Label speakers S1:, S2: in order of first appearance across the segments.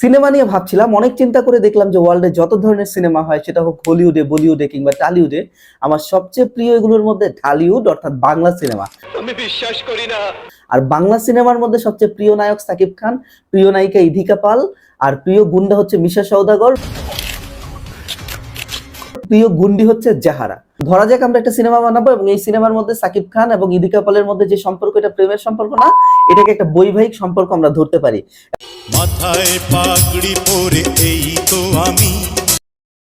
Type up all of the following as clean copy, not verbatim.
S1: Cinema নিয়ে ভাবছিলাম, অনেক চিন্তা করে দেখলাম যে ওয়ার্ল্ডে যত ধরনের সিনেমা হয়, সেটা হোক হলিউডে, বলিউডে কিংবা টলিউডে, আমার সবচেয়ে প্রিয় এগুলোর মধ্যে ঢালিউড অর্থাৎ বাংলা সিনেমা। আমি বিশ্বাস করি না। আর বাংলা সিনেমার মধ্যে সবচেয়ে প্রিয় নায়ক সাকিব খান, প্রিয় নায়িকা ইধিকা পাল, আর প্রিয় গুন্ডা হচ্ছে মিশা সওদাগর, প্রিয় গুন্ডি হচ্ছে জাহারা। ধরা যাক আমরা একটা সিনেমা বানাবো এবং এই সিনেমার মধ্যে সাকিব খান এবং ইদিকা পালের মধ্যে যে সম্পর্ক, এটা প্রেমের সম্পর্ক না, এটাকে একটা বৈবাহিক সম্পর্ক আমরা ধরতে পারি।
S2: মাথায় পাগড়ি পরে এই তো আমি।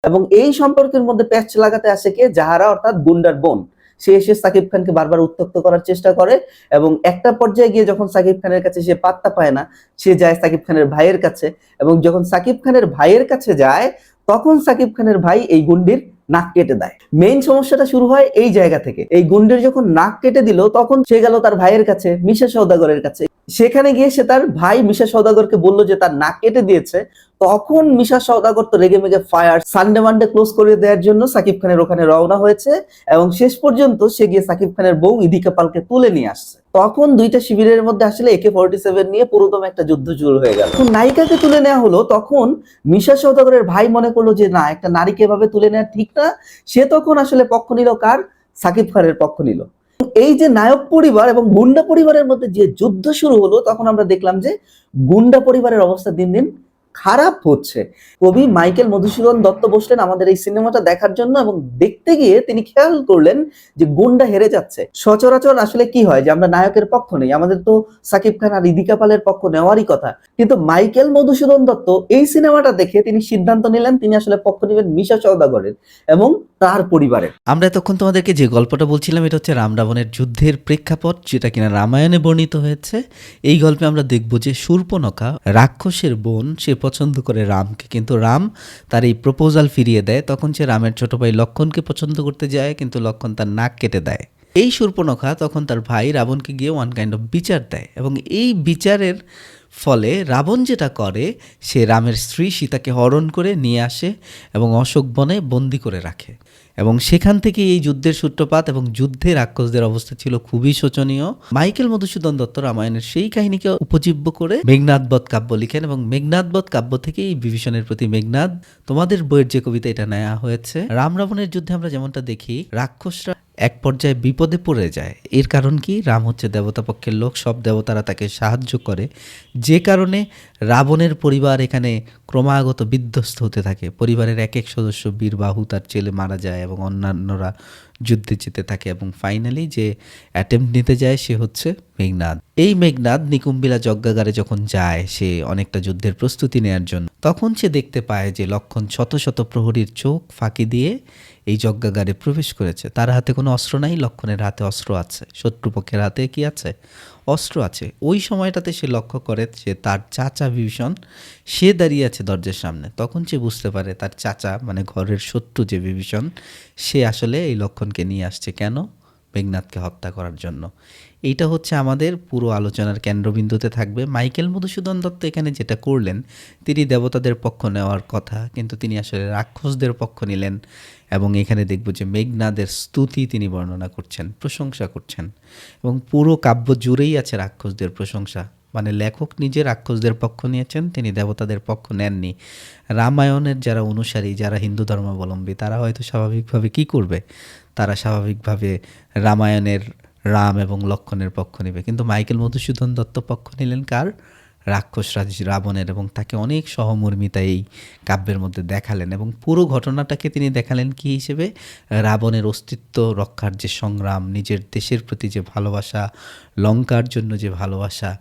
S1: এবং এই সম্পর্কের মধ্যে প্যাচ লাগাতে আসে কে? জাহারা অর্থাৎ গুন্ডার বোন। সে এসে সাকিব খানকে বারবার উত্ত্যক্ত করার চেষ্টা করে এবং একটা পর্যায়ে গিয়ে যখন সাকিব খানের কাছে সে পাত্তা পায় না, সে যায় সাকিব খানের ভাইয়ের কাছে, এবং যখন সাকিব খানের ভাইয়ের কাছে যায় তখন সাকিব খানের ভাই এই গুন্ডির নাক কেটে দেয়। মেইন সমস্যাটা শুরু হয় এই জায়গা থেকে। এই গুন্ডির যখন নাক কেটে দিল তখন সে গেল তার ভাইয়ের কাছে, মিশা সওদাগরের কাছে। সেখানে গিয়ে সে তার ভাই মিশা সওদাগরকে বলল যে তার নাক কেটে দিয়েছে। তখন মিশা সওদাগর তো রেগে মেগে ফায়ার, সানডে মানডে ক্লোজ করে দেওয়ার জন্য সাকিব খানের ওখানে রওনা হয়েছে এবং শেষ পর্যন্ত সে গিয়ে সাকিব খানের বউ ইদিকা পালকে তুলে নিয়ে আসছে। তখন দুইটা শিবিরের মধ্যে আসলে AK-47 নিয়ে পুরোদম একটা যুদ্ধ শুরু হয়ে গেল। যখন নায়িকাকে তুলে নেওয়া হলো তখন মিশা সওদাগরের ভাই মনে করলো যে না, একটা নারীকে এভাবে তুলে নেওয়া ঠিক না। সে তখন আসলে পক্ষ নিল কার? সাকিব খানের পক্ষ নিল। এই যে নায়ক পরিবার এবং গুন্ডা পরিবারের মধ্যে যে যুদ্ধ শুরু হলো, তখন আমরা দেখলাম যে গুন্ডা পরিবারের অবস্থা দিন দিন খারাপ হচ্ছে। কবি মাইকেল মধুসূদন দত্ত বসলেন আমাদের এই সিনেমাটা দেখার জন্য এবং দেখতে গিয়ে তিনি খেয়াল করলেন যে গুন্ডা হেরে যাচ্ছে। সচরাচর আসলে কি হয় যে আমরা নায়কের পক্ষ নেই, আমাদের তো সাকিব খান আর ইদিকা পালের পক্ষ নেওয়ারই কথা। কিন্তু মাইকেল মধুসূদন দত্ত এই সিনেমাটা দেখে তিনি সিদ্ধান্ত নিলেন তিনি আসলে পক্ষ নেবেন মিশা সওদাগরের এবং তার পরিবারের।
S3: আমরা এতক্ষণ তোমাদেরকে যে গল্পটা বলছিলাম, এটা হচ্ছে রাম রাবণের যুদ্ধের প্রেক্ষাপট, যেটা কিনা রামায়ণে বর্ণিত হয়েছে। এই গল্পে আমরা দেখব যে শূর্পণখা, রাক্ষসের বোন, সে পছন্দ করে রামকে, কিন্তু রাম তার এই প্রপোজাল ফিরিয়ে দেয়। তখন সে রামের ছোট ভাই লক্ষণকে পছন্দ করতে যায়, কিন্তু লক্ষণ তার নাক কেটে দেয়। এই শূর্পণখা তখন তার ভাই রাবণকে গিয়ে ওয়ান কাইন্ড অফ বিচার দেয়, এবং এই বিচারের ফলে রাবণ যেটা করে, সে রামের স্ত্রী সীতাকে হরণ করে নিয়ে আসে এবং অশোক বনে বন্দি করে রাখে। এবং সেখান থেকে এই যুদ্ধের সূত্রপাত, এবং যুদ্ধে রাক্ষসদের অবস্থা ছিল খুবই শোচনীয়। মাইকেল মধুসূদন দত্ত রামায়ণের সেই কাহিনীকে উপজীব্য করে মেঘনাদ বধ কাব্য লিখেন, এবং মেঘনাদ বধ কাব্য থেকে এই বিভীষণের প্রতি মেঘনাদ, তোমাদের বইয়ের যে কবিতা, এটা নেওয়া হয়েছে। রাম রাবণের যুদ্ধে আমরা যেমনটা দেখি, রাক্ষসরা এক পর্যায়ে বিপদে পড়ে যায়। এর কারণ কি? রাম হচ্ছে দেবতা পক্ষের লোক, সব দেবতারা তাকে সাহায্য করে, যে কারণে রাবণের পরিবার এখানে ক্রমাগত বিধ্বস্ত হতে থাকে। পরিবারের এক এক সদস্য, বীরবাহু তার ছেলে মারা যায় এবং অন্যান্যরা যুদ্ধে যেতে থাকে, এবং ফাইনালি যে অ্যাটেম্প্ট নিতে যায় সে হচ্ছে মেঘনাদ। এই মেঘনাদ নিকুম্বিলা যজ্ঞাগারে যখন যায়, সে অনেকটা যুদ্ধের প্রস্তুতি নেওয়ার জন্য, তখন সে দেখতে পায় যে লক্ষণ শত শত প্রহরীর চোখ ফাঁকি দিয়ে এই যজ্ঞাগারে প্রবেশ করেছে। তার হাতে কোনো অস্ত্র নাই, লক্ষণের হাতে অস্ত্র আছে, শত্রুপক্ষের হাতে কি আছে? অস্ত্র আছে। ওই সময়টাতে সে লক্ষ্য করে যে তার চাচা বিভীষণ, সে দাঁড়িয়ে আছে দরজার সামনে। তখন সে বুঝতে পারে তার চাচা, মানে ঘরের শত্রু যে বিভীষণ, সে আসলে এই লক্ষণকে নিয়ে আসছে কেন? মেঘনাদকে হত্যা করার জন্য। এইটা হচ্ছে আমাদের পুরো আলোচনার কেন্দ্রবিন্দুতে থাকবে। মাইকেল মধুসূদন দত্ত এখানে যেটা করলেন, তিনি দেবতাদের পক্ষ নেওয়ার কথা, কিন্তু তিনি আসলে রাক্ষসদের পক্ষ নিলেন। এবং এখানে দেখব যে মেঘনাদের স্তুতি তিনি বর্ণনা করছেন, প্রশংসা করছেন, এবং পুরো কাব্য জুড়েই আছে রাক্ষসদের প্রশংসা। মানে লেখক নিজে রাক্ষসদের পক্ষ নিয়েছেন, তিনি দেবতাদের পক্ষ নেননি। রামায়ণের যারা অনুসারী, যারা হিন্দু ধর্মাবলম্বী, তারা হয়তো স্বাভাবিকভাবে কি করবে? তারা স্বাভাবিকভাবে রামায়ণের রাম এবং লক্ষণের পক্ষ নেবে। কিন্তু মাইকেল মধুসূদন দত্ত পক্ষ নিলেন কার? রাক্ষসরাজ রাবণের, এবং তাকে অনেক সহমর্মিতা এই কাব্যের মধ্যে দেখালেন। এবং পুরো ঘটনাটাকে তিনি দেখালেন কি হিসেবে? রাবণের অস্তিত্ব রক্ষার যে সংগ্রাম, নিজের দেশের প্রতি যে ভালোবাসা, লঙ্কার জন্য যে ভালোবাসা,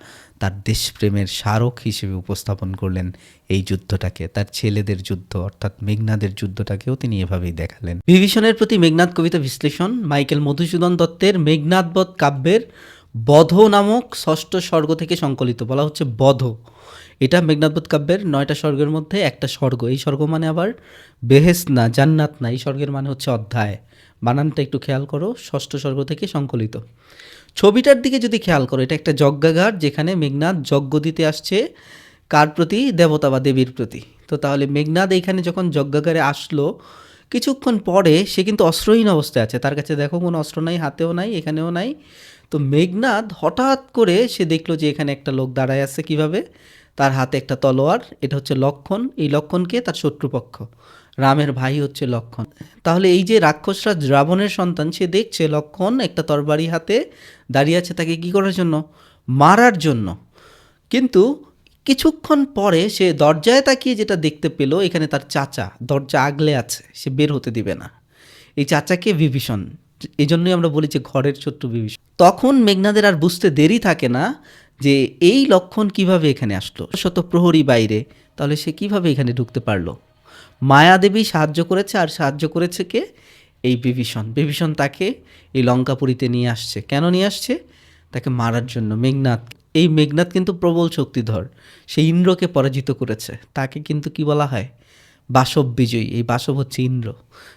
S3: তার দেশপ্রেমের স্মারক হিসেবে উপস্থাপন করলেন এই যুদ্ধটাকে। তার ছেলেদের যুদ্ধ অর্থাৎ মেঘনাদের যুদ্ধটাকেও তিনি এভাবেই দেখালেন। বিভীষণের প্রতি মেঘনাদ কবিতা বিশ্লেষণ মাইকেল মধুসূদন দত্তের মেঘনাদ বধ কাব্যের বধ নামক 6ষ্ঠ স্বর্গ থেকে সংকলিত। বলা হচ্ছে বধ। এটা মেঘনাদ বধ কাব্যের 9টা স্বর্গের মধ্যে একটা স্বর্গ। এই স্বর্গ মানে আবার বেহেশত না, জান্নাত না। এই স্বর্গের মানে হচ্ছে অধ্যায়। বানানটা একটু খেয়াল করো, 6ষ্ঠ স্বর্গ থেকে সংকলিত। ছবিটার দিকে যদি খেয়াল করো, এটা একটা যজ্ঞাগার, যেখানে মেঘনাদ যজ্ঞ দিতে আসছে কার প্রতি? দেবতা বা দেবীর প্রতি। তো তাহলে মেঘনাদ এইখানে যখন যজ্ঞাগারে আসলো, কিছুক্ষণ পরে সে কিন্তু অস্ত্রহীন অবস্থায় আছে। তার কাছে দেখো কোনো অস্ত্র নাই, হাতেও নাই, এখানেও নাই। তো মেঘনাদ হঠাৎ করে সে দেখলো যে এখানে একটা লোক দাঁড়ায় আছে, কিভাবে, তার হাতে একটা তলোয়ার, এটা হচ্ছে লক্ষণ, এই লক্ষণকে তার শত্রুপক্ষ, রামের ভাই হচ্ছে লক্ষণ। তাহলে এই যে রাক্ষসরা রাবণের সন্তান, সে দেখছে লক্ষণ একটা তরবারি হাতে দাঁড়িয়ে আছে তাকে কি করার জন্য, মারার জন্য। কিন্তু কিছুক্ষণ পরে সে দরজায় তাকিয়ে যেটা দেখতে পেল, এখানে তার চাচা দরজা আগলে আছে, সে বের হতে দিবে না। এই চাচাকে বিভীষণ, এই জন্যই আমরা বলি যে ঘরের ছোট্ট বিভীষণ। তখন মেঘনাদের আর বুঝতে দেরি থাকে না যে এই লক্ষণ কিভাবে এখানে আসলো, শত প্রহরী বাইরে, তাহলে সে কিভাবে এখানে ঢুকতে পারলো। মায়াদেবী সাহায্য করেছে, আর সাহায্য করেছে কে, এই বিভীষণ। বিভীষণ তাকে এই লঙ্কাপুরীতে নিয়ে আসছে। কেন নিয়ে আসছে, তাকে মারার জন্য। মেঘনাদ, এই মেঘনাদ কিন্তু প্রবল শক্তিধর, সে ইন্দ্রকে পরাজিত করেছে। তাকে কিন্তু কি বলা হয়, বাসব বিজয়ী। এই বাসব হচ্ছে ইন্দ্র।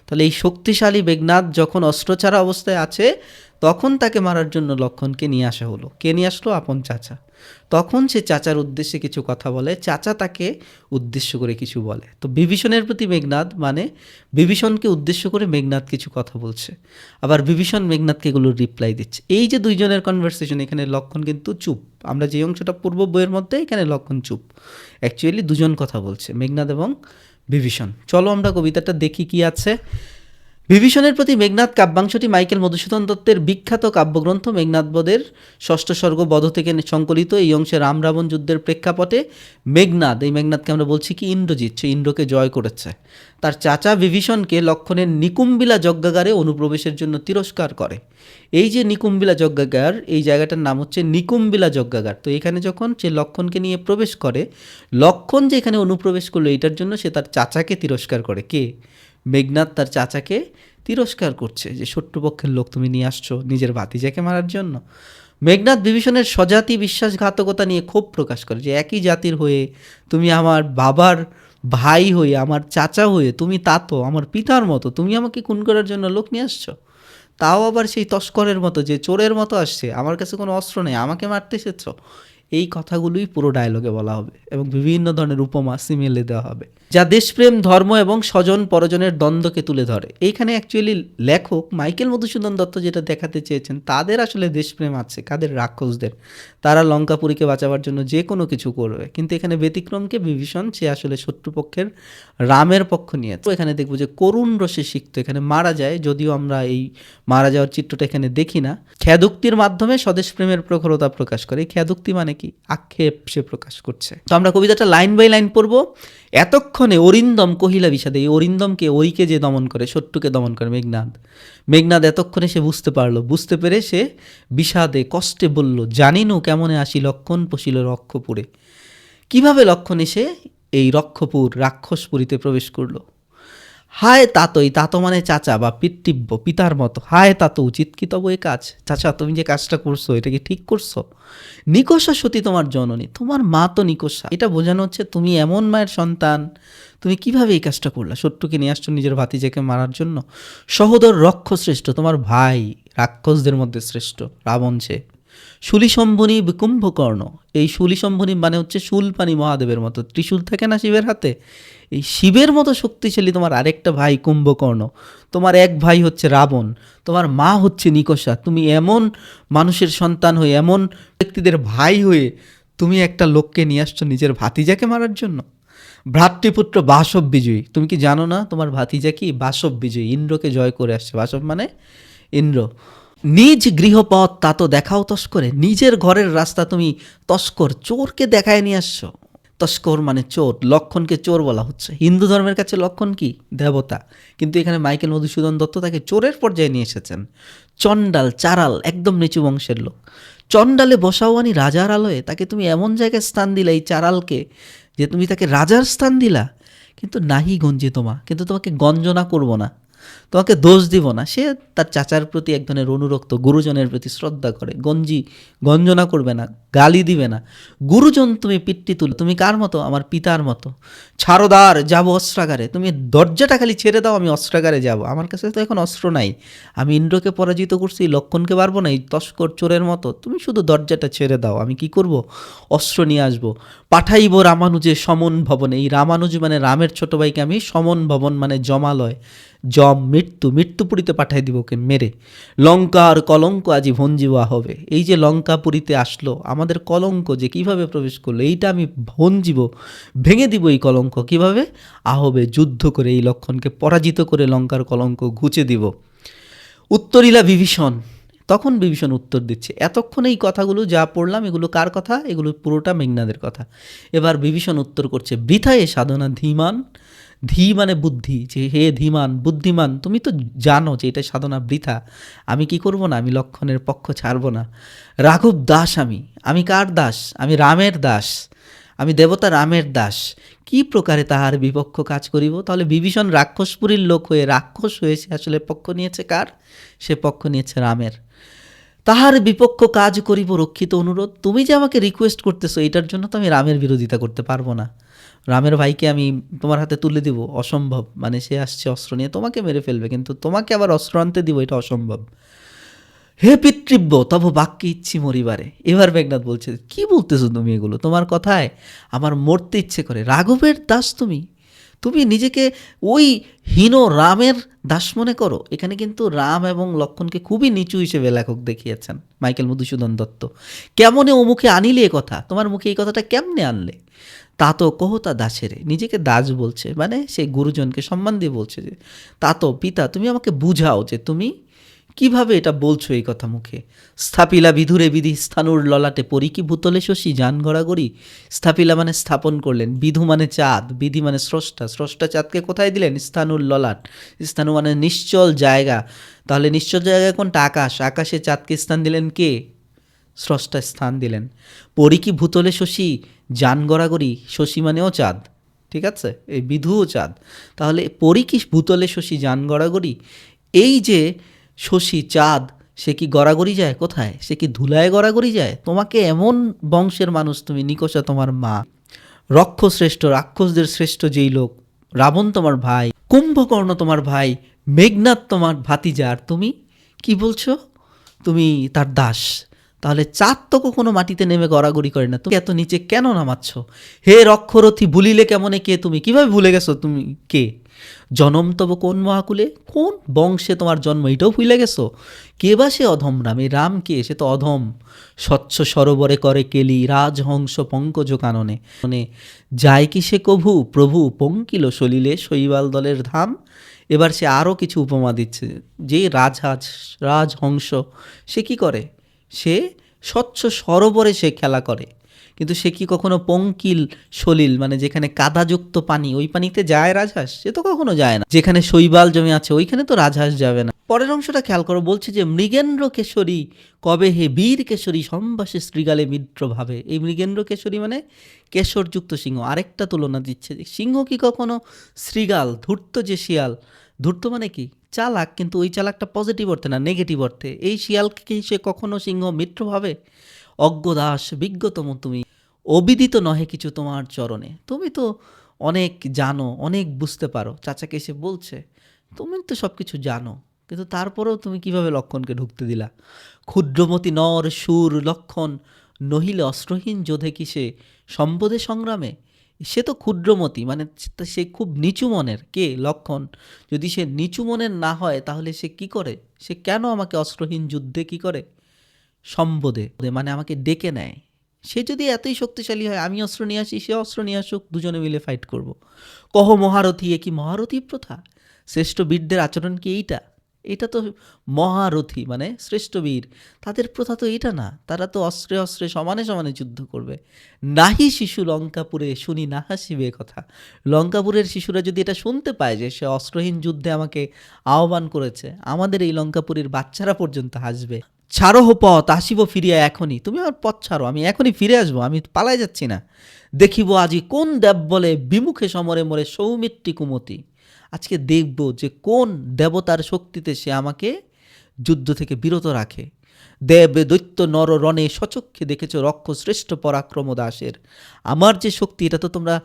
S3: তাহলে এই শক্তিশালী মেঘনাদ যখন অস্ত্রচারা অবস্থায় আছে, তখন তাকে মারার জন্য লক্ষণকে নিয়ে আসা হলো। কে নিয়ে আসলো, আপন চাচা। তখন সে চাচার উদ্দেশ্যে কিছু কথা বলে, চাচা তাকে উদ্দেশ্য করে কিছু বলে। তো বিভীষণের প্রতি মেঘনাদ মানে বিভীষণকে উদ্দেশ্য করে মেঘনাদ কিছু কথা বলছে, আবার বিভীষণ মেঘনাদকে এগুলোর রিপ্লাই দিচ্ছে। এই যে দুইজনের কনভারসেশন, এখানে লক্ষণ কিন্তু চুপ। আমরা যে অংশটা পূর্ব বইয়ের মধ্যে, এখানে লক্ষণ চুপ। অ্যাকচুয়ালি দুজন কথা বলছে, মেঘনাদ এবং বিভীষণ। চলো আমরা কবিতাটা দেখি কি আছে। বিভীষণের প্রতি মেঘনাদ কাব্যাংশটি মাইকেল মধুসূদন দত্তের বিখ্যাত কাব্যগ্রন্থ মেঘনাদবধের ষষ্ঠ সর্গ বধ থেকে সংকলিত। এই অংশে রাম রাবণ যুদ্ধের প্রেক্ষাপটে মেঘনাদ, এই মেঘনাদকে আমরা বলছি কি ইন্দ্রজিৎ, সে ইন্দ্রকে জয় করেছে। তার চাচা বিভীষণকে লক্ষণের নিকুম্বিলা যজ্ঞাগারে অনুপ্রবেশের জন্য তিরস্কার করে। এই যে নিকুম্বিলা যজ্ঞাগার, এই জায়গাটার নাম হচ্ছে নিকুম্বিলা যজ্ঞাগার। তো এখানে যখন সে লক্ষণকে নিয়ে প্রবেশ করে, লক্ষণ যে এখানে অনুপ্রবেশ করলো, এটার জন্য সে তার চাচাকে তিরস্কার করে। কে, মেঘনাদ তার চাচাকে তিরস্কার করছে যে শত্রুপক্ষের লোক তুমি নিয়ে আসছো নিজের ভাতিজাকে মারার জন্য। মেঘনাদ বিভীষণের স্বজাতি বিশ্বাসঘাতকতা নিয়ে ক্ষোভ প্রকাশ করে যে একই জাতির হয়ে তুমি, আমার বাবার ভাই হয়ে, আমার চাচা হয়ে, তুমি তাতো আমার পিতার মতো, তুমি আমাকে খুন করার জন্য লোক নিয়ে আসছো, তাও আবার সেই তস্করের মতো, যে চোরের মতো আসছে, আমার কাছে কোনো অস্ত্র নেই, আমাকে মারতে এসেছো। এই কথাগুলোই পুরো ডায়লগে বলা হবে এবং বিভিন্ন ধরনের উপমা সিমিলে দেওয়া হবে, যা দেশপ্রেম, ধর্ম এবং স্বজন পরজনের দ্বন্দ্বকে তুলে ধরে। এইখানে অ্যাকচুয়ালি লেখক মাইকেল মধুসূদন দত্ত যেটা দেখাতে চেয়েছেন, তাদের আসলে দেশপ্রেম আছে, কাদের, রাক্ষসদের। তারা লঙ্কাপুরীকে বাঁচাবার জন্য যে কোনো কিছু করবে। কিন্তু এখানে ব্যতিক্রমকে বিভীষণ, সে আসলে শত্রুপক্ষের রামের পক্ষ নিয়েছে। তো এখানে দেখবো যে করুণ রসে সিক্ত, এখানে মারা যায়, যদিও আমরা এই মারা যাওয়ার চিত্রটা এখানে দেখি না। খ্যাদুক্তির মাধ্যমে স্বদেশ প্রেমের প্রখরতা প্রকাশ করে। এই খ্যাদুক্তি মানে কি, আক্ষেপ সে প্রকাশ করছে। তো আমরা কবিতাটা লাইন বাই লাইন পড়বো। এতক্ষণে অরিন্দম কহিলা বিষাদে, এই অরিন্দমকে, ওইকে যে দমন করে, শত্রুকে দমন করে মেঘনাদ, মেঘনাদ এতক্ষণে সে বুঝতে পারলো, বুঝতে পেরে সে বিষাদে কষ্টে বলল, জানিনু কেমনে আসি লক্ষণ পশিল রক্ষপুরে। কিভাবে লক্ষণ এসে এই রক্ষপুর, রাক্ষসপুরীতে প্রবেশ করলো। হায় তাতই, তাতো মানে চাচা বা পিতৃব্য, পিতার মতো। হায় তাতো, উচিত কি তবু এ কাজ, চাচা তুমি যে কাজটা করছো এটা কি ঠিক করছো। নিকষা সতী তোমার জননী, তোমার মা তো নিকষা, এটা বোঝানো হচ্ছে তুমি এমন মায়ের সন্তান, তুমি কিভাবে এই কাজটা করলা, শত্রুকে নিয়ে আসছো নিজের ভাতিজাকে মারার জন্য। সহোদর রক্ষ শ্রেষ্ঠ, তোমার ভাই রাক্ষসদের মধ্যে শ্রেষ্ঠ, রাবণ সে। শূলিশম্ভনী কুম্ভকর্ণ, এই শূলিশম্ভনী মানে হচ্ছে শূলপাণি মহাদেবের মতো, ত্রিশূল থাকে না শিবের হাতে, এই শিবের মতো শক্তিশালী তোমার আরেকটা ভাই কুম্ভকর্ণ, তোমার এক ভাই হচ্ছে রাবণ, তোমার মা হচ্ছে নিকষা। তুমি এমন মানুষের সন্তান হয়ে, এমন ব্যক্তিদের ভাই হয়ে তুমি একটা লোককে নিয়ে আসছো নিজের ভাতিজাকে মারার জন্য। ভ্রাতৃপুত্র বাসব বিজয়ী, তুমি কি জানো না তোমার ভাতিজা কি বাসব বিজয়ী, ইন্দ্রকে জয় করে আসছে। বাসব মানে ইন্দ্র। নিজ গৃহপথ তা তো দেখাও তস্করে, নিজের ঘরের রাস্তা তুমি তস্কর, চোরকে দেখায় নিয়ে আসছো। তস্কর মানে চোর, লক্ষণকে চোর বলা হচ্ছে। হিন্দু ধর্মের কাছে লক্ষণ কি, দেবতা, কিন্তু এখানে মাইকেল মধুসূদন দত্ত তাকে চোরের পর্যায়ে নিয়ে এসেছেন। চণ্ডাল, চারাল, একদম নিচু বংশের লোক। চণ্ডালে বসাওয়ানি রাজার আলোয়, তাকে তুমি এমন জায়গায় স্থান দিলা, এই চারালকে, যে তুমি তাকে রাজার স্থান দিলা। কিন্তু নাহি গঞ্জি তোমা, কিন্তু তোমাকে গঞ্জনা করব না, তোমাকে দোষ দিব না। সে তার চাচার প্রতি এক ধরনের অনুরক্ত, গুরুজনের প্রতি শ্রদ্ধা করে, গঞ্জনা করবে না, গালি দিবে না। গুরুজন তুমি পিতৃ তুল্য, তুমি কার মতো? আমার পিতার মতো। ছাড়োদার, যাবো অস্ত্রাগারে, তুমি দরজাটা খালি ছেড়ে দাও, আমি অস্ত্রাগারে যাব। আমার কাছে তো এখন অস্ত্র নাই, আমি ইন্দ্রকে পরাজিত করছি, লক্ষণকে পারবো না, এই তস্কর চোরের মতো। তুমি শুধু দরজাটা ছেড়ে দাও, আমি কি করব? অস্ত্র নিয়ে আসবো। পাঠাইব রামানুজে সমন ভবনে, এই রামানুজ মানে রামের ছোট ভাইকে আমি, সমন ভবন মানে জমালয়, জম মৃত্যু, মৃত্যুপুরীতে পাঠাই দিব ওকে মেরে। লঙ্কার কলঙ্ক আজি ভঞ্জিবা হবে, এই যে লঙ্কাপুরীতে আসলো আমাদের কলঙ্ক যে কিভাবে প্রবেশ করলো, এইটা আমি ভঞ্জিব, ভেঙে দিব এই কলঙ্ক। কিভাবে? আহবে, যুদ্ধ করে এই লক্ষণকে পরাজিত করে লঙ্কার কলঙ্ক ঘুচে দিব। উত্তরিলা বিভীষণ, তখন বিভীষণ উত্তর দিচ্ছে। এতক্ষণ এই কথাগুলো যা পড়লাম এগুলো কার কথা? এগুলো পুরোটা মেঘনাদের কথা। এবার বিভীষণ উত্তর করছে, বৃথায় সাধনা ধীমান, ধী মানে বুদ্ধি, যে হে ধীমান বুদ্ধিমান, তুমি তো জানো যে এটা সাধনা বৃথা। আমি কি করব না? আমি লক্ষণের পক্ষ ছাড়ব না। রাঘব দাস আমি কার দাস? আমি রামের দাস, আমি দেবতা রামের দাস। কি প্রকারে তাহার বিপক্ষ কাজ করিব? তাহলে বিভীষণ রাক্ষসপুরীর লোক হয়ে রাক্ষস হয়েছে, আসলে পক্ষ নিয়েছে কার? সে পক্ষ নিয়েছে রামের। তাহার বিপক্ষ কাজ করিব রক্ষিত অনুরোধ, তুমি যে আমাকে রিকোয়েস্ট করতেছো এটার জন্য তো আমি রামের বিরোধিতা করতে পারবো না। রামের ভাইকে আমি তোমার হাতে তুলে দিব, অসম্ভব। মানে সে আসছে অস্ত্র নিয়ে তোমাকে মেরে ফেলবে, কিন্তু তোমাকে আবার অস্ত্র আনতে দিব, এটা অসম্ভব। হে পিতৃব্য তব বাক্যে ইচ্ছি মরিবারে। এবার মেঘনাদ বলছে, কি বলতেছো তুমি এগুলো? তোমার কথায় আমার মরতে ইচ্ছে করে। রাঘবের দাস তুমি, তুমি নিজেকে ওই হীন রামের দাস মনে করো। এখানে কিন্তু রাম এবং লক্ষণকে খুবই নিচু হিসেবে লেখক দেখিয়েছেন মাইকেল মধুসূদন দত্ত। কেমনে ও মুখে আনিলে এ কথা? তোমার মুখে এই কথাটা কেমনে আনলে? তা তো কহতা দাসেরে, নিজেকে দাস বলছে, মানে সে গুরুজনকে সম্মান দিয়ে বলছে যে তা তো পিতা, তুমি আমাকে বুঝাও যে তুমি কিভাবে এটা বলছো এই কথা মুখে। স্থাপিলা বিধুরে বিধি স্থানুর ললাটে, পরি কি ভূতলে শশী যান গড়াগড়ি। স্থাপিলা মানে স্থাপন করলেন, বিধু মানে চাঁদ, বিধি মানে স্রষ্টা, স্রষ্টা চাঁদকে কোথায় দিলেন? স্থানুর ললাট, স্থানু মানে নিশ্চল জায়গা। তাহলে নিশ্চল জায়গা কোনটা? আকাশ, আকাশে চাঁদকে স্থান দিলেন কে? স্রষ্টা স্থান দিলেন। পরি কি ভূতলে শশী যান গড়াগড়ি, শশী মানেও চাঁদ, ঠিক আছে, এই বিধুও চাঁদ। তাহলে পরি কি ভূতলে শশী যান গড়াগড়ি, এই যে শশী চাঁদ, সে কি গড়াগড়ি যায় কোথায়? সে কি ধুলায় গড়াগড়ি যায়? তোমাকে এমন বংশের মানুষ তুমি, নিকষা তোমার মা, রক্ষ শ্রেষ্ঠ, রাক্ষসদের শ্রেষ্ঠ যেই লোক, রাবণ তোমার ভাই, কুম্ভকর্ণ তোমার ভাই, মেঘনাদ তোমার ভাতিজা, আর তুমি কি বলছো? তুমি তার দাস। তাহলে চাঁদ তো কখনো মাটিতে নেমে গড়াগড়ি করে না, তুমি এত নিচে কেন নামাচ্ছ? হে রক্ষরথী ভুলিলে কেমনে কে তুমি? কিভাবে ভুলে গেছো তুমি কে? জনম তব কোন মহাকুলে, কোন বংশে তোমার জন্ম, এটাও ভুলে গেছো? কে বা সে অধম রাম? এই রাম কে? সে তো অধম। স্বচ্ছ সরোবরে করে কেলি, রাজহংস পঙ্কজ কাননে, মানে যায় কি সে কভু প্রভু পঙ্কিল সলিলে শৈবাল দলের ধাম। এবার সে আরও কিছু উপমা দিচ্ছে, যে রাজহংস সে কি করে? সে স্বচ্ছ সরোবরে সে খেলা করে, কিন্তু সে কি কখনো পঙ্কিল সলিল মানে যেখানে কাদাযুক্ত পানি, ওই পানিতে যায় রাজহাঁস? সে তো কখনো যায় না। যেখানে শৈবাল জমে আছে ওইখানে তো রাজহাঁস যাবে না। পরের অংশটা খেয়াল করো, বলছে যে মৃগেন্দ্র কেশরী কবে হে বীর কেশরী সম্বাসে শ্রীগালে মিত্র ভাবে। এই মৃগেন্দ্র কেশরী মানে কেশরযুক্ত সিংহ। আরেকটা তুলনা দিচ্ছে, সিংহ কি কখনো শ্রীগাল, ধূর্ত যে শিয়াল, ধূর্ত মানে কি? চালাক, কিন্তু ওই চালাকটা পজিটিভ অর্থে না, নেগেটিভ অর্থে। এই শিয়ালকে কি সে কখনো সিংহ মিত্র ভাবে? অজ্ঞদাস বিজ্ঞতম তুমি, অবিদিত নহে কিছু তোমার চরণে। তুমি তো অনেক জানো, অনেক বুঝতে পারো। চাচাকে এসে বলছে তুমি তো সব কিছু জানো, কিন্তু তারপরেও তুমি কিভাবে লক্ষণকে ঢুকতে দিলা? ক্ষুদ্রমতি নর সুর লক্ষণ, নহিলে অস্ত্রহীন যোধে কি সে সম্পদে সংগ্রামে। সে তো ক্ষুদ্রমতি, মানে সে খুব নিচু মনের। কে? লক্ষণ। যদি সে নিচু মনের না হয় তাহলে সে কি করে? সে কেন আমাকে অস্ত্রহীন যুদ্ধে কি করে? সম্বোধে, মানে আমাকে ডেকে নেয়। সে যদি এতই শক্তিশালী হয়, আমি অস্ত্র নিয়ে আসি, সে অস্ত্র নিয়ে আসুক, দুজনে মিলে ফাইট করব। কহ মহারথী, এ কি মহারথী প্রথা? শ্রেষ্ঠ বীরদের আচরণ কি এইটা? এটা তো মহারথী মানে শ্রেষ্ঠ বীর, তাদের প্রথা তো এটা না। তারা তো অস্ত্রে অস্ত্রে সমানে সমানে যুদ্ধ করবে। নাহি শিশু লঙ্কাপুরে শুনি না হাসিবে কথা। লঙ্কাপুরের শিশুরা যদি এটা শুনতে পায় যে সে অস্ত্রহীন যুদ্ধে আমাকে আহ্বান করেছে, আমাদের এই লঙ্কাপুরীর বাচ্চারা পর্যন্ত হাসবে। ছাড়ো হো পথ, আসিব ফিরিয়া এখনই। তুমি আমার পথ ছাড়ো, আমি এখনই ফিরে আসবো, আমি পালাই যাচ্ছি না। দেখিব আজি কোন দেব বলে বিমুখে সমরে মরে সৌমিত্রী কুমতি। আজকে দেখব যে কোন দেবতার শক্তিতে সে আমাকে যুদ্ধ থেকে বিরত রাখে। দেব দৈত্য নর রণে সচক্ষে দেখেছ রক্ষ শ্রেষ্ঠ পরাক্রম দাসের। আমার যে শক্তি এটা তো তোমরা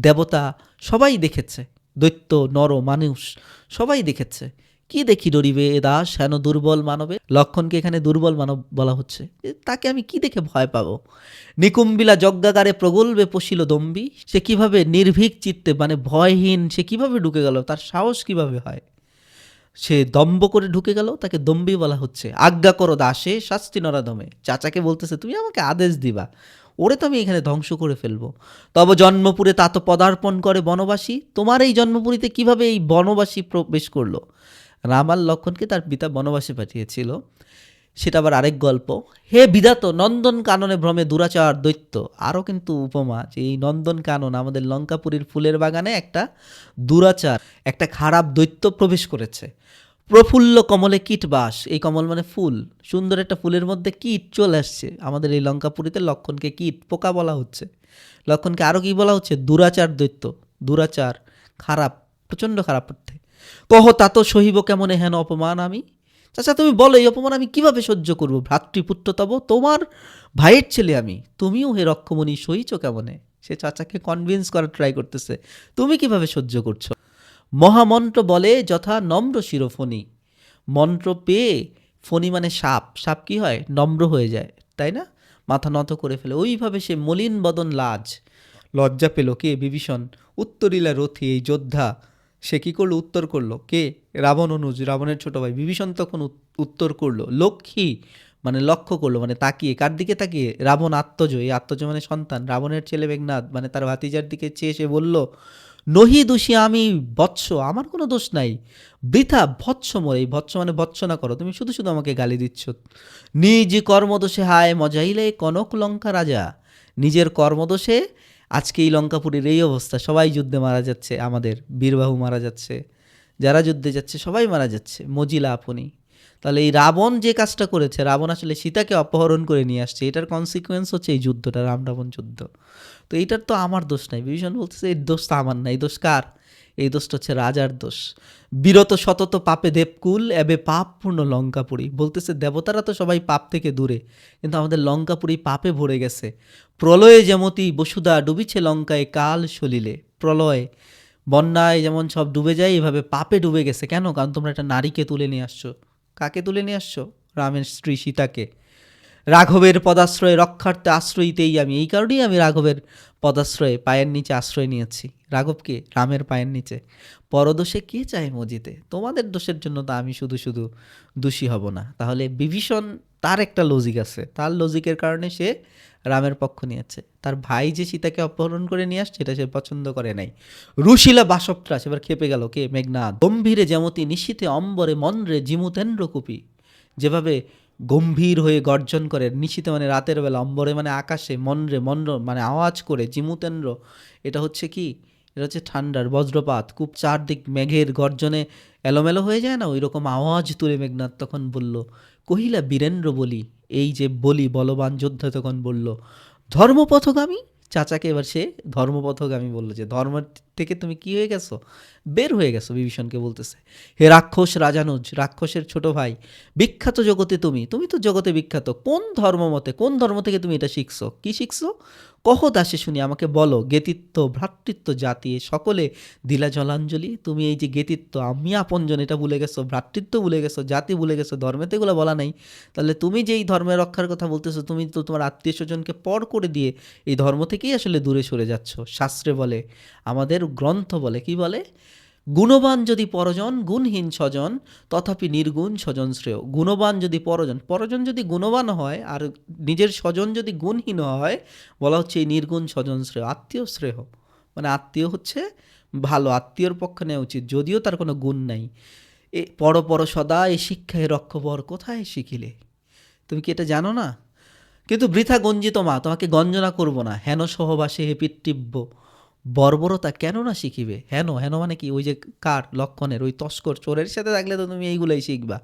S3: দেবতা সবাই দেখেছে, দৈত্য নর মানুষ সবাই দেখেছে। কি দেখি ডরিবে এ দাস হেন দুর্বল মানবে? লক্ষণকে এখানে দুর্বল মানব বলা হচ্ছে, তাকে আমি কি দেখে ভয় পাবো? নিকুম্বিলা যজ্ঞাগারে প্রগল্ভে পশিল দম্বি, সে কিভাবে নির্ভীক চিত্তে মানে ভয়হীন সে কিভাবে ঢুকে গেল, তার সাহস কিভাবে হয়? সে দম্ভ করে ঢুকে গেল, তাকে দম্বি বলা হচ্ছে। আজ্ঞা করো দাসে শাস্তি নরাধমে, চাচাকে বলতেছে তুমি আমাকে আদেশ দিবা, ওরে তো আমি এখানে ধ্বংস করে ফেলবো। তবে জন্মপুরে তা তো পদার্পণ করে বনবাসী, তোমার এই জন্মপুরীতে কিভাবে এই বনবাসী প্রবেশ করলো? রাম আর লক্ষণকে তার পিতা বনবাসে পাঠিয়েছিল, সেটা আবার আরেক গল্প। হে বিধাত নন্দন কাননে ভ্রমে দুরাচার দৈত্য, আরও কিন্তু উপমা যে এই নন্দন কানন আমাদের লঙ্কাপুরীর ফুলের বাগানে একটা দুরাচার, একটা খারাপ দৈত্য প্রবেশ করেছে। প্রফুল্ল কমলে কীট বাস, এই কমল মানে ফুল, সুন্দর একটা ফুলের মধ্যে কীট চলে আসছে। আমাদের এই লঙ্কাপুরীতে লক্ষণকে কীট পোকা বলা হচ্ছে, লক্ষণকে আরও কি বলা হচ্ছে? দুরাচার দৈত্য, দুরাচার খারাপ, প্রচণ্ড খারাপ অর্থে। কহ তা তো সহিব কেমনে হেন অপমান আমি, চাচা তুমি বলো এই অপমান আমি কিভাবে সহ্য করবো? ভ্রাতৃপুত্র তব, তোমার ভাইয়ের ছেলে আমি, তুমিও হে রক্ষমণি সহিছ কেমনে? সে চাচাকে কনভিন্স করার ট্রাই করতেছে, তুমি কিভাবে সহ্য করছো? মহামন্ত্র বলে যথা নম্র শিরোফণি, মন্ত্র পেয়ে ফণি মানে সাপ, সাপ কি হয়? নম্র হয়ে যায়, তাই না? মাথা নত করে ফেলে, ওইভাবে সে মলিন বদন লাজ, লজ্জা পেল কে? বিভীষণ। উত্তরিলা রথি এই যোদ্ধা, সে কী করলো? উত্তর করলো। কে? রাবণ অনুজ, রাবণের ছোট ভাই। বিভীষণ তখন উত্তর করলো। লক্ষ্মী মানে লক্ষ্য করলো, মানে তাকিয়ে, কার দিকে তাকিয়ে? রাবণ আত্মজ, এই আত্মজ মানে সন্তান, রাবণের ছেলে মেঘনাদ মানে তার ভাতিজার দিকে চেয়ে সে বলল, নহি দোষী আমি বৎস, আমার কোনো দোষ নাই, বৃথা ভৎস মোর, এই ভৎস মানে ভৎসনা করো, তুমি শুধু শুধু আমাকে গালি দিচ্ছ। নিজ কর্মদোষে হায় মজাইলে কনক লঙ্কা রাজা, নিজের কর্মদোষে আজকে এই লঙ্কাপুরীর এই অবস্থা, সবাই যুদ্ধে মারা যাচ্ছে, আমাদের বীরবাহু মারা যাচ্ছে, যারা যুদ্ধে যাচ্ছে সবাই মারা যাচ্ছে, মজিলা আপনি। তাহলে এই রাবণ যে কাজটা করেছে, রাবণ আসলে সীতাকে অপহরণ করে নিয়ে আসছে, এটার কনসিকুয়েন্স হচ্ছে এই যুদ্ধটা, রাম রাবণ যুদ্ধ। তো এইটার তো আমার দোষ নাই। বিভীষণ বলতেছে এই দোষ তো আমার না, এই দোষ কার? এই দোষটা হচ্ছে রাজার দোষ। বিরত সতত পাপে দেবকুল এবে পাপ পূর্ণ লঙ্কাপুরী, বলতেছে দেবতারা তো সবাই পাপ থেকে দূরে, কিন্তু আমাদের লঙ্কাপুরী পাপে ভরে গেছে। প্রলয়ে যেমতি বসুধা ডুবিছে লঙ্কায় কাল সলিলে, প্রলয় বন্যায় যেমন সব ডুবে যায়, এইভাবে পাপে ডুবে গেছে। কেন? কারণ তোমরা একটা নারীকে তুলে নিয়ে আসছো। কাকে তুলে নিয়ে আসছো? রামের স্ত্রী সীতাকে। রাঘবের পদাশ্রয়ে রক্ষার্থে আশ্রয়ীতেই আমি, এই কারণেই আমি রাঘবের পদাশ্রয়ে পায়ের নিচে আশ্রয় নিয়েছি। রাঘবকে? রামের পায়ের নিচে। পরদোষে কে চায় মজিতে? তোমাদের দোষের জন্য তো আমি শুধু শুধু দোষী হব না। তাহলে বিভীষণ তার একটা লজিক আছে, তার লজিকের কারণে সে রামের পক্ষ নিয়েছে। তার ভাই যে সীতাকে অপহরণ করে নিয়ে আসছে এটা সে পছন্দ করে নাই। রুশিলা বাসবত্রাস, এবার খেপে গেল কে? মেঘনাদ। গম্ভীরে যেমতি নিশীথে অম্বরে মন্দ্রে জিমুতেন্দ্র কুপি, যেভাবে গম্ভীর হয়ে গর্জন করে, নিশীথে মানে রাতের বেলা, অম্বরে মানে আকাশে, মন্দ্রে মন্দ্র মানে আওয়াজ করে, জিমুতেন্দ্র এটা হচ্ছে কি? এটা হচ্ছে ঠান্ডার বজ্রপাত, খুব চারদিক মেঘের গর্জনে এলোমেলো হয়ে যায় না, ওই রকম আওয়াজ তুলে মেঘনাদ তখন বলল, কহিলা বীরেন্দ্র বলি, এই যে বলি বলবান যোদ্ধা তখন বলল, ধর্মপথগামী। চাচাকে এবার সে ধর্মপথগামী বললো, যে ধর্ম থেকে তুমি কি হয়ে গেছো? বের হয়ে গেছো। বিভীষণকে বলতেছে, হে রাক্ষস রাজানুজ, রাক্ষসের ছোট ভাই, বিখ্যাত জগতে তুমি, তুমি তো জগতে বিখ্যাত, কোন ধর্ম মতে, কোন ধর্ম থেকে তুমি এটা শিখছো? কি শিখছো? কহ দাসে শুনি, আমাকে বলো। জ্ঞেতিত্ব ভ্রাতৃত্ব জাতি এ সকলে দিলা জলাঞ্জলি, তুমি এই যে জ্ঞেতিত্ব, আমি আপনজন, এটা ভুলে গেছো, ভ্রাতৃত্ব ভুলে গেছো, জাতি ভুলে গেছো, ধর্মেতে এগুলো বলা নাই। তাহলে তুমি যে এই ধর্মের রক্ষার কথা বলতেছো, তুমি তো তোমার আত্মীয় স্বজনকে পর করে দিয়ে এই ধর্ম থেকেই আসলে দূরে সরে যাচ্ছ। শাস্ত্রে বলে, আমাদের গ্রন্থ বলে, কি বলে? গুণবান যদি পরজন গুণহীন স্বজন, তথাপি নির্গুণ স্বজন শ্রেয়। গুণবান যদি পরজন, পরজন যদি গুণবান হয় আর নিজের স্বজন যদি গুণহীন হয়, বলা হচ্ছে এই নির্গুণ স্বজন শ্রেয়। আত্মীয় শ্রেয় মানে আত্মীয় হচ্ছে ভালো, আত্মীয়র পক্ষে নেওয়া উচিত যদিও তার কোনো গুণ নাই। এ পর পর সদা এই শিক্ষায় রক্ষবর কোথায় শিখিলে, তুমি কি এটা জানো না? কিন্তু বৃথা গঞ্জিত মা, তোমাকে গঞ্জনা করব না। হেন সহবাসে হে পিতৃব্য, বর্বরতা কেন না শিখিবে? হেন, হেন মানে কি? ওই যে কার? লক্ষণের, ওই তস্কর চোরের সাথে থাকলে তো তুমি এইগুলাই শিখবা।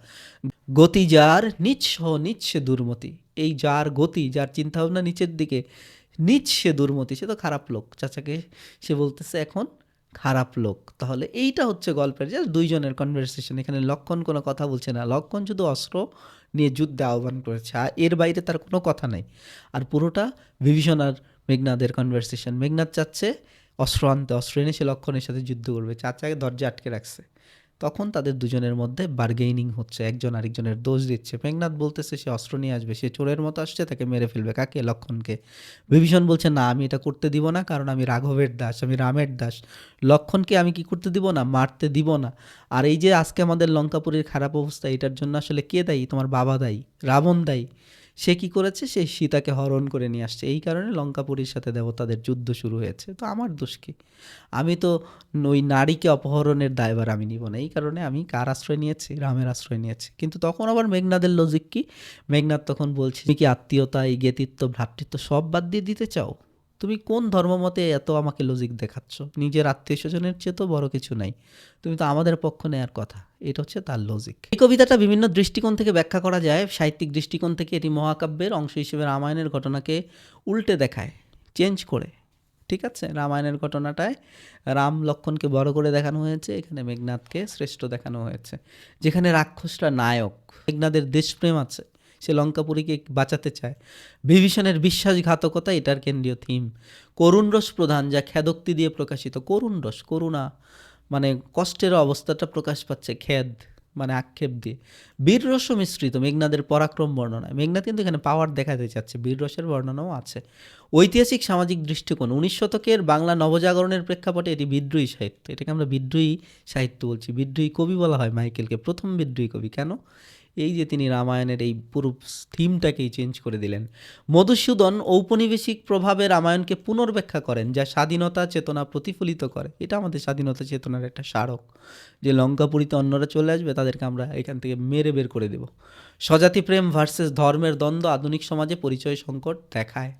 S3: গতি যার নিঃস্ব নিচ্ছে দুর্মতি, এই যার গতি, যার চিন্তাভাবনা নিচের দিকে, নিচ সে দুর্মতি, সে তো খারাপ লোক। চাচাকে সে বলতেছে এখন খারাপ লোক। তাহলে এইটা হচ্ছে গল্পের যে দুইজনের কনভারসেশন। এখানে লক্ষণ কোনো কথা বলছে না, লক্ষণ শুধু অস্ত্র নিয়ে যুদ্ধে আহ্বান করেছে, আর এর বাইরে তার কোনো কথা নাই। আর পুরোটা বিভীষণ আর মেঘনাদের কনভারসেশন। মেঘনাদ চাচ্ছে অস্ত্র আনতে, অস্ত্র এনে সে লক্ষণের সাথে যুদ্ধ করবে, চাচাকে দরজা আটকে রাখছে। তখন তাদের দুজনের মধ্যে বার্গেইনিং হচ্ছে, একজন আরেকজনের দোষ দিচ্ছে। মেঘনাদ বলতেছে সে অস্ত্র নিয়ে আসবে, সে চোরের মতো আসছে, তাকে মেরে ফেলবে। কাকে? লক্ষণকে। বিভীষণ বলছে না, আমি এটা করতে দিব না, কারণ আমি রাঘবের দাস, আমি রামের দাস। লক্ষণকে আমি কি করতে দিব না? মারতে দিব না। আর এই যে আজকে আমাদের লঙ্কাপুরীর খারাপ অবস্থা, এটার জন্য আসলে কে দায়ী? তোমার বাবা দায়ী, রাবণ দায়ী। সে কি করেছে? সে সীতাকে হরণ করে নিয়ে আসছে, এই কারণে লঙ্কাপুরীর সাথে দেবতাদের যুদ্ধ শুরু হয়েছে। তো আমার দোষ কি? আমি তো ওই নারীকে অপহরণের দায়ভার আমি নিব না, এই কারণে আমি কার আশ্রয় নিয়েছি? রামের আশ্রয় নিয়েছি। কিন্তু তখন আবার মেঘনাদের লজিক কি? মেঘনাদ তখন বলছে, তুমি কি আত্মীয়তা, এই জ্ঞাতিত্ব, ভ্রাতৃত্ব সব বাদ দিয়ে দিতে চাও? তুমি কোন ধর্মমতে এত আমাকে লজিক দেখাচ্ছ? নিজের আত্মীয় স্বজনের চেয়ে তো বড় কিছু নাই, তুমি তো আমাদের পক্ষ নেয়ার কথা। এটা হচ্ছে তার লজিক। এই কবিতাটা বিভিন্ন দৃষ্টিকোণ থেকে ব্যাখ্যা করা যায়। সাহিত্যিক দৃষ্টিকোণ থেকে এটি মহাকাব্যের অংশ হিসেবে রামায়ণের ঘটনাকে উল্টে দেখায়, চেঞ্জ করে। ঠিক আছে, রামায়ণের ঘটনাটায় রাম লক্ষণকে বড় করে দেখানো হয়েছে, এখানে মেঘনাদকে শ্রেষ্ঠ দেখানো হয়েছে। যেখানে রাক্ষসরা নায়ক, মেঘনাদের দেশপ্রেম আছে, সে লঙ্কাপুরীকে বাঁচাতে চায়। বিভীষণের বিশ্বাসঘাতকতা এটার কেন্দ্রীয় থিম। করুণ রস প্রধান, যা খেদোক্তি দিয়ে প্রকাশিত। করুণ রস, করুণা মানে কষ্টের অবস্থাটা প্রকাশ পাচ্ছে, খেদ মানে আক্ষেপ দিয়ে। বীররস মিশ্রিত মেঘনাদের পরাক্রম বর্ণনায়। মেঘনাদ কিন্তু এখানে পাওয়ার দেখাতে চাচ্ছে, বীররসের বর্ণনাও আছে। ঐতিহাসিক সামাজিক দৃষ্টিকোণ, 19 শতকের বাংলা নবজাগরণের প্রেক্ষাপটে এটি বিদ্রোহী সাহিত্য। এটাকে আমরা বিদ্রোহী সাহিত্য বলছি। বিদ্রোহী কবি বলা হয় মাইকেলকে, প্রথম বিদ্রোহী কবি। কেন? এই যে তিনি রামায়ণের এই পুরো থিমটাকেই চেঞ্জ করে দিলেন। মধুসূদন ঔপনিবেশিক প্রভাবে রামায়ণকে পুনর্ব্যাখ্যা করেন, যা স্বাধীনতা চেতনা প্রতিফলিত করে। এটা আমাদের স্বাধীনতা চেতনার একটা স্মারক, যে লঙ্কাপুরীতে অন্যরা চলে আসবে, তাদেরকে আমরা এখান থেকে মেরে বের করে দেব। স্বজাতি প্রেম ভার্সেস ধর্মের দ্বন্দ্ব আধুনিক সমাজে পরিচয় সংকট দেখায়।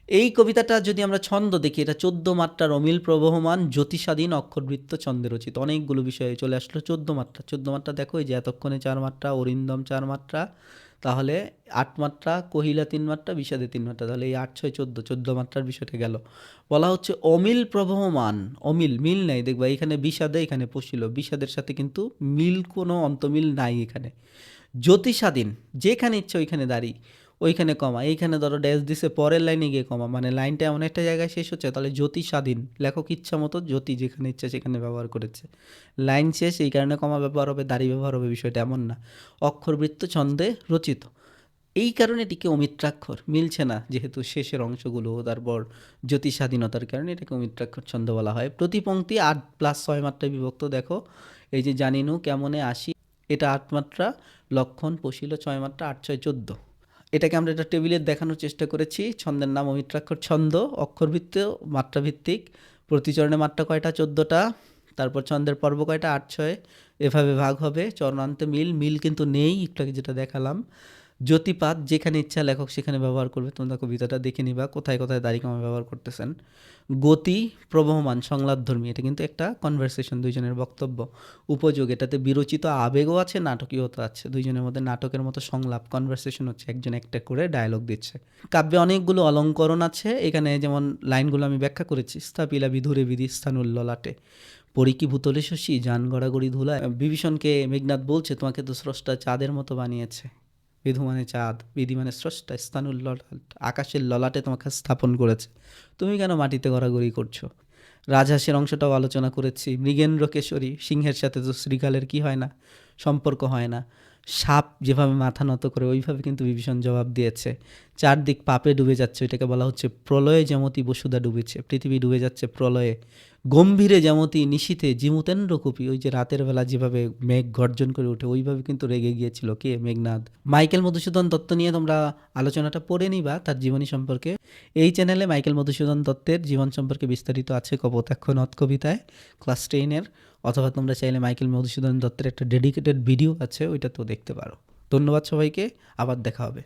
S3: এই কবিতাটা যদি আমরা ছন্দ দেখি, এটা 14 মাত্রার অমিল প্রবহমান জ্যোতিষাধীন অক্ষরবৃত্ত ছন্দে রচিত। অনেকগুলো বিষয়ে চলে আসলো 14 মাত্রা। 14 মাত্রা দেখো, এই যে এতক্ষণে 4 মাত্রা, অরিন্দম 4 মাত্রা, তাহলে 8 মাত্রা, কহিলা 3 মাত্রা, বিষাদে 3 মাত্রা, তাহলে এই 8 6 14, 14 মাত্রার বিষয়টা গেল। বলা হচ্ছে অমিল প্রবহমান, অমিল মিল নাই। দেখবা এখানে বিষাদে, এখানে পশিল, বিষাদের সাথে কিন্তু মিল, কোনো অন্তমিল নাই এখানে। জ্যোতিষাধীন, যেখানে ইচ্ছে ওইখানে দাঁড়ি, ওইখানে কমা, এইখানে ধরো ড্যাশ দিছে, পরের লাইনে গিয়ে কমা, মানে লাইনটা এমন একটা জায়গায় শেষ হচ্ছে, তাহলে জ্যোতি স্বাধীন, লেখক ইচ্ছা মতো জ্যোতি যেখানে ইচ্ছা সেখানে ব্যবহার করেছে। লাইন শেষ, এই কারণে কমা ব্যবহার হবে, দাড়ি ব্যবহার হবে, বিষয়টা এমন না। অক্ষরবৃত্ত ছন্দে রচিত, এই কারণে এটিকে অমিত্রাক্ষর। মিলছে না যেহেতু শেষের অংশগুলো, তারপর জ্যোতি স্বাধীনতার কারণে এটাকে অমিত্রাক্ষর ছন্দ বলা হয়। প্রতিপংক্তি 8+6 মাত্রায় বিভক্ত। দেখো এই যে জানিনু কেমনে আসি, এটা 8 মাত্রা, লক্ষণ পশিল 6 মাত্রা, 8 6 14। এটাকে আমরা একটা টেবিলে দেখানোর চেষ্টা করেছি। ছন্দের নাম অমিত্রাক্ষর ছন্দ, অক্ষরভিত্ত, মাত্রাভিত্তিক। প্রতিচরণে মাত্রা কয়টা? 14টা। তারপর ছন্দের পর্ব কয়টা? 8 6, এভাবে ভাগ হবে। চরণান্তে মিল, মিল কিন্তু নেই, একটু আগে যেটা দেখালাম। জ্যোতিপাত, যেখানে ইচ্ছা লেখক সেখানে ব্যবহার করবে। তোমরা কবিতাটা দেখে নিবা কোথায় কোথায় দাড়িকমা ব্যবহার করতেছেন। গতি প্রবহমান, সংলাপধর্মী, এটা কিন্তু একটা কনভারসেশন, দুইজনের বক্তব্য। উপযোগ, এটাতে বিরচিত আবেগও আছে, নাটকীয়তা আছে, দুইজনের মধ্যে নাটকের মতো সংলাপ, কনভারসেশন হচ্ছে, একজন একটা করে ডায়লগ দিচ্ছে। কাব্যে অনেকগুলো অলঙ্করণ আছে, এখানে যেমন লাইনগুলো আমি ব্যাখ্যা করেছি। স্থাপিলা বিধুরে বিধি স্থানুল ললাটে, পরিকি ভূতলে শশী যান গড়াগড়ি ধুলায়। বিভীষণকে মেঘনাদ বলছে, তোমাকে তো স্রষ্টা চাঁদের মতো বানিয়েছে। বিধু মানে চাঁদ, বিধি মানে স্রষ্টা, স্থানুল ললাট, আকাশের ললাটে তোমাকে স্থাপন করেছে, তুমি কেন মাটিতে গড়াগড়ি করছো। রাজহাঁসের অংশটাও আলোচনা করেছি। মৃগেন্দ্র কেশরী, সিংহের সাথে তো শ্রীকালের কি হয় না, সম্পর্ক হয় না। সাপ যেভাবে মাথা নত করে, ওইভাবে কিন্তু বিভীষণ জবাব দিয়েছে। চারদিক পাপে ডুবে যাচ্ছে, এটাকে বলা হচ্ছে প্রলয়ে যেমতি বসুধা ডুবেছে, পৃথিবী ডুবে যাচ্ছে প্রলয়ে। গম্ভীরে যেমতি নিশীথে জিমুতেন্দ্র কুপি, ওই যে রাতের বেলা যেভাবে মেঘ গর্জন করে ওঠে, ওইভাবে কিন্তু রেগে গিয়েছিল কে? মেঘনাদ। মাইকেল মধুসূদন দত্ত নিয়ে তোমরা আলোচনাটা পড়ে নিবা, তার জীবনী সম্পর্কে। এই চ্যানেলে মাইকেল মধুসূদন দত্তের জীবন সম্পর্কে বিস্তারিত আছে কপোতাক্ষ নদ কবিতায়, ক্লাস 10-এর। অথবা তোমরা চাইলে মাইকেল মধুসূদন দত্তের একটা ডেডিকেটেড ভিডিও আছে, ওইটা তো দেখতে পারো। ধন্যবাদ সবাইকে, আবার দেখা হবে।